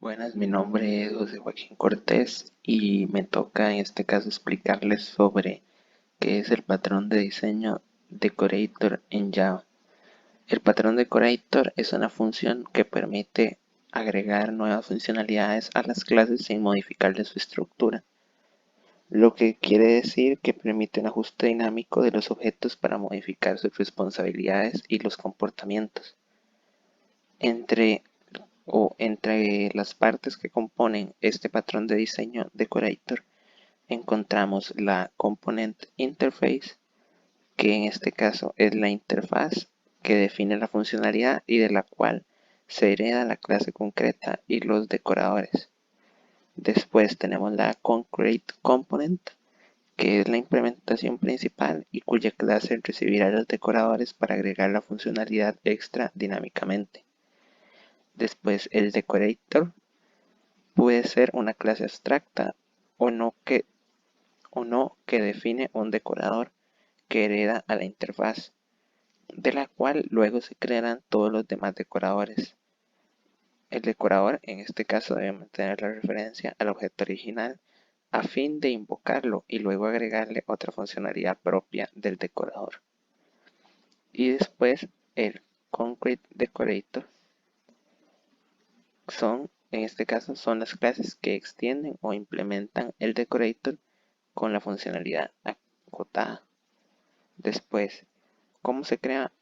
Buenas, mi nombre es José Joaquín Cortés y me toca en este caso explicarles sobre qué es el patrón de diseño Decorator en Java. El patrón Decorator es una función que permite agregar nuevas funcionalidades a las clases sin modificarle su estructura, lo que quiere decir que permite un ajuste dinámico de los objetos para modificar sus responsabilidades y los comportamientos. Entre las partes que componen este patrón de diseño Decorator encontramos la Component Interface, que en este caso es la interfaz que define la funcionalidad y de la cual se hereda la clase concreta y los decoradores. Después tenemos la Concrete Component, que es la implementación principal y cuya clase recibirá los decoradores para agregar la funcionalidad extra dinámicamente. Después el Decorator puede ser una clase abstracta o no que define un decorador que hereda a la interfaz, de la cual luego se crearán todos los demás decoradores. El decorador en este caso debe mantener la referencia al objeto original a fin de invocarlo y luego agregarle otra funcionalidad propia del decorador. Y después el Concrete Decorator en este caso son las clases que extienden o implementan el decorator con la funcionalidad acotada. Después, ¿cómo se crea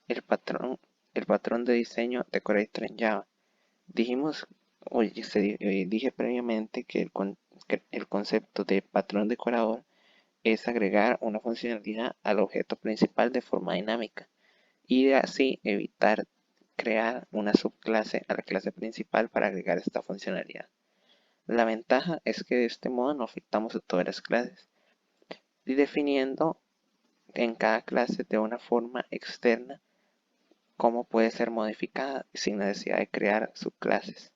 el patrón, el patrón de diseño Decorator en Java? Dije previamente que el concepto de patrón decorador es agregar una funcionalidad al objeto principal de forma dinámica y así evitar crear una subclase a la clase principal para agregar esta funcionalidad. La ventaja es que de este modo no afectamos a todas las clases y definiendo en cada clase de una forma externa cómo puede ser modificada sin necesidad de crear subclases.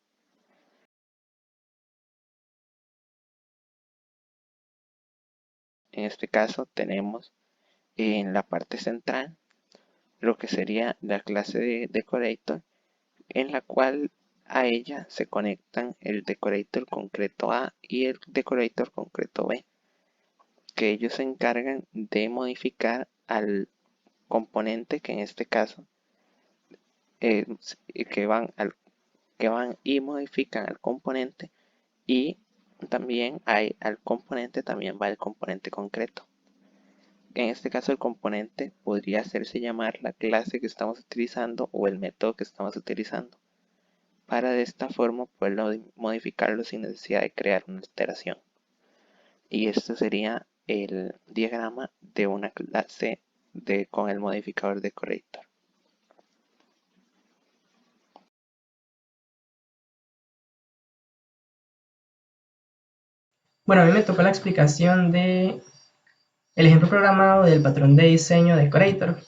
En este caso tenemos en la parte central lo que sería la clase de Decorator, en la cual a ella se conectan el Decorator concreto A y el Decorator concreto B, que ellos se encargan de modificar al componente que en este caso eh, que van y modifican al componente y también al componente también va el componente concreto. En este caso el componente podría hacerse llamar la clase que estamos utilizando o el método que estamos utilizando para de esta forma poder modificarlo sin necesidad de crear una alteración. Y esto sería el diagrama de una clase con el modificador Decorator. Bueno, a mí me tocó la explicación de el ejemplo programado del patrón de diseño Decorator.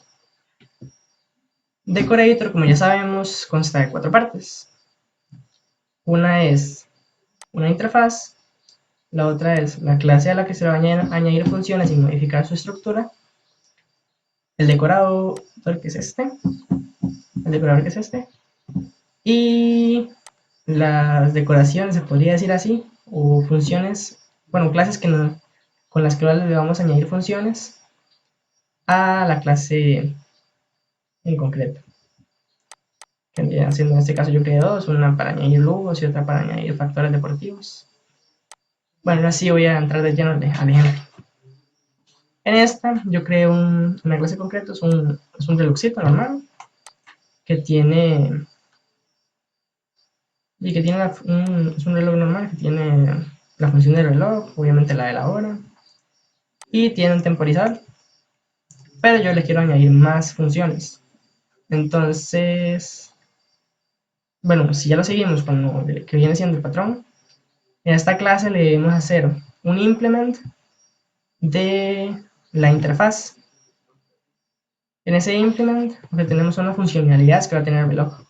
Decorator, como ya sabemos, consta de 4 partes. Una es una interfaz, la otra es la clase a la que se le van a añadir funciones y modificar su estructura, el decorador que es este, y las decoraciones, se podría decir así, o funciones, bueno, clases con las que le vamos a añadir funciones a la clase en concreto. Haciendo en este caso yo creé dos, una para añadir logos y otra para añadir factores deportivos. Bueno, ahora sí voy a entrar de lleno al ejemplo. En esta yo creé una clase concreta, es un reloxito normal que tiene es un reloj normal que tiene la función del reloj, obviamente la de la hora, y tiene un temporizador, pero yo le quiero añadir más funciones. Entonces, bueno, si ya lo seguimos con lo que viene siendo el patrón, en esta clase le debemos hacer un implement de la interfaz. En ese implement lo que tenemos son las funcionalidades que va a tener el reloj,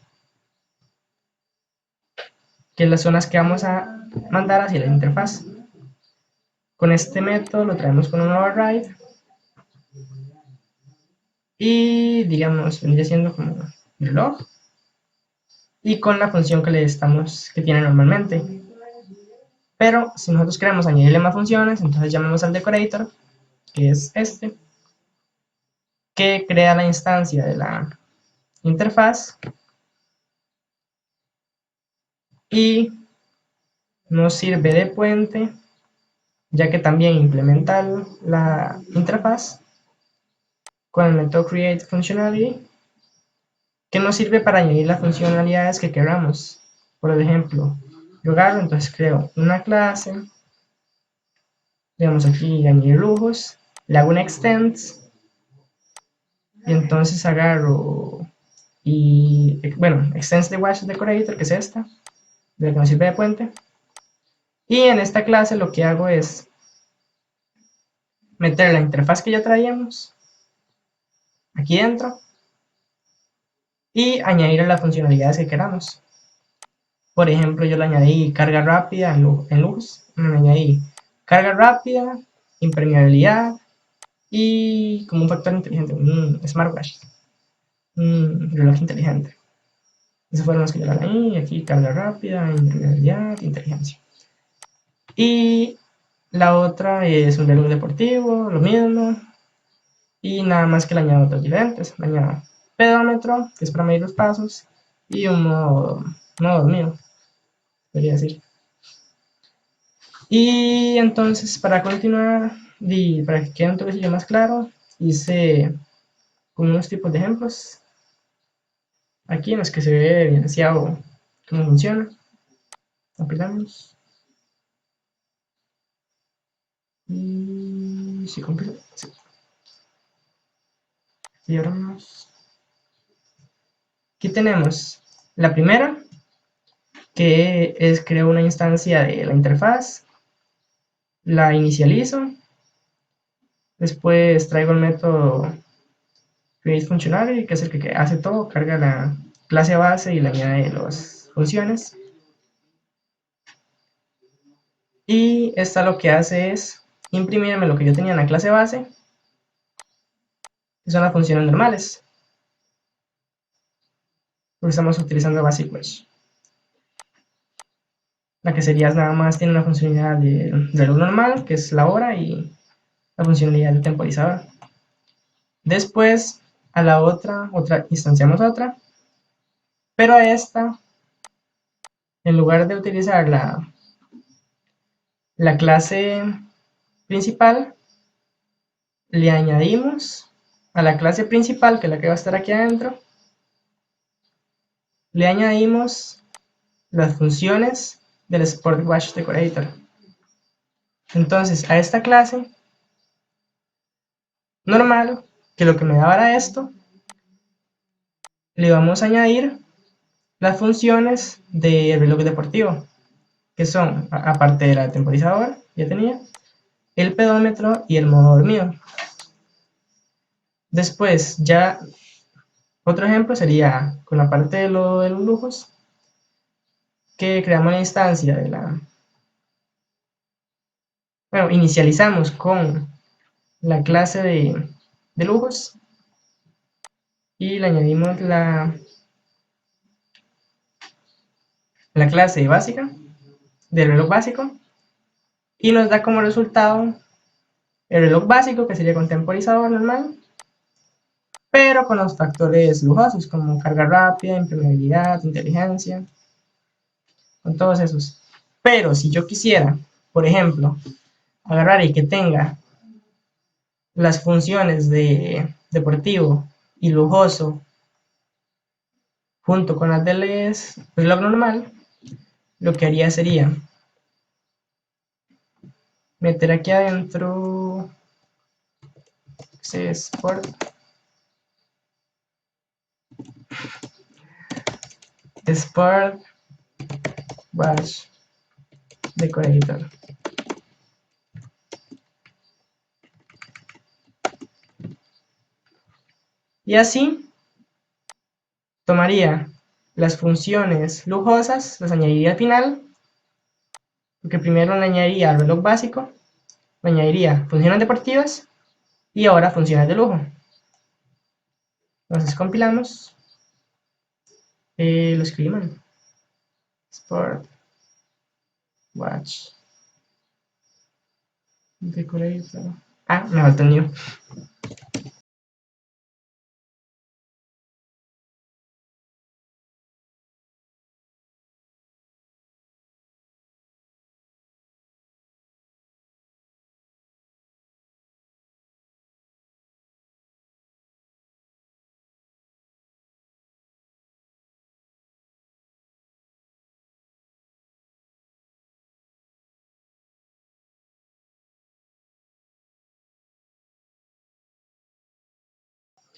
que son las que vamos a mandar hacia la interfaz. Con este método lo traemos con un override y digamos vendría siendo como reloj y con la función que tiene normalmente. Pero si nosotros queremos añadirle más funciones, entonces llamamos al decorator, que es este, que crea la instancia de la interfaz y nos sirve de puente, ya que también implementa la interfaz con el método createFunctionality, que nos sirve para añadir las funcionalidades que queramos. Por ejemplo, yo agarro, entonces creo una clase, digamos aquí añadir lujos, le hago un extends, y entonces agarro y, bueno, extends de watch decorator, que es esta, de la que nos sirve de puente, y en esta clase lo que hago es meter la interfaz que ya traíamos aquí dentro y añadir las funcionalidades que queramos. Por ejemplo, yo le añadí carga rápida en luz, me añadí carga rápida, impermeabilidad y como un factor inteligente, un smartwatch, un reloj inteligente. Esos fueron los que yo le añadí, aquí carga rápida, impermeabilidad, inteligencia. Y la otra es un reloj deportivo, lo mismo, y nada más que le añado otros diferentes. Le añado pedómetro, que es para medir los pasos, y un modo dormido, podría decir. Y entonces, para continuar, y para que quede un toquecillo más claro, hice como unos tipos de ejemplos aquí en los que se ve evidenciado cómo funciona. Aplicamos. Y si compila, sí. Y ahora vamos. Aquí tenemos la primera, que es creo una instancia de la interfaz, la inicializo, después traigo el método createFunctionality, que es el que hace todo, carga la clase base y le añade las funciones. Y esta lo que hace es imprimirme lo que yo tenía en la clase base, que son las funciones normales, porque estamos utilizando Basic Mesh. La que sería nada más tiene una funcionalidad de reloj normal, que es la hora, y la funcionalidad de temporizador. Después, a la otra instanciamos otra, pero a esta, en lugar de utilizar la clase principal, le añadimos a la clase principal, que es la que va a estar aquí adentro, le añadimos las funciones del SportWatch Decorator. Entonces, a esta clase normal, que lo que me daba era esto, le vamos a añadir las funciones del reloj deportivo, que son, aparte de la temporizadora, ya tenía, el pedómetro y el modo dormido. Después, ya otro ejemplo sería con la parte de los lujos, que creamos la instancia de bueno, inicializamos con la clase de lujos y le añadimos la clase básica del reloj básico y nos da como resultado el reloj básico, que sería con temporizador normal, pero con los factores lujosos como carga rápida, impermeabilidad, inteligencia, con todos esos. Pero si yo quisiera, por ejemplo, agarrar y que tenga las funciones de deportivo y lujoso junto con las del reloj normal, lo que haría sería meter aquí adentro Sport Watch Decorator. Y así tomaría las funciones lujosas, las añadiría al final, porque primero le añadiría al reloj básico, le añadiría funciones deportivas y ahora funciones de lujo. Entonces compilamos, lo escribimos. Sport Watch Decorator. Ah, me falta el new.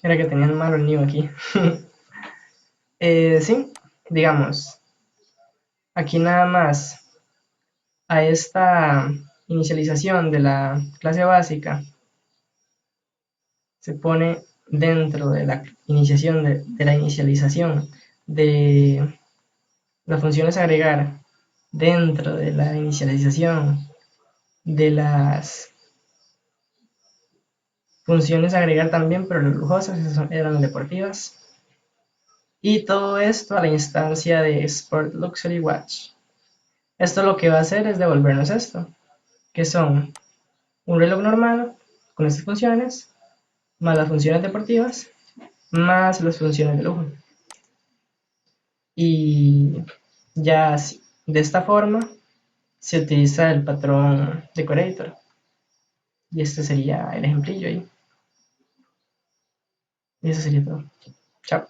Era que tenían malo el new aquí. Sí, digamos, aquí nada más a esta inicialización de la clase básica se pone dentro de la iniciación de la inicialización de las funciones agregar, dentro de la inicialización de las funciones agregar también, pero las lujosas, esas eran deportivas. Y todo esto a la instancia de Sport Luxury Watch. Esto lo que va a hacer es devolvernos esto, que son un reloj normal con estas funciones, más las funciones deportivas, más las funciones de lujo. Y ya de esta forma se utiliza el patrón decorator. Y este sería el ejemplillo ahí. Y eso sería todo. Chao.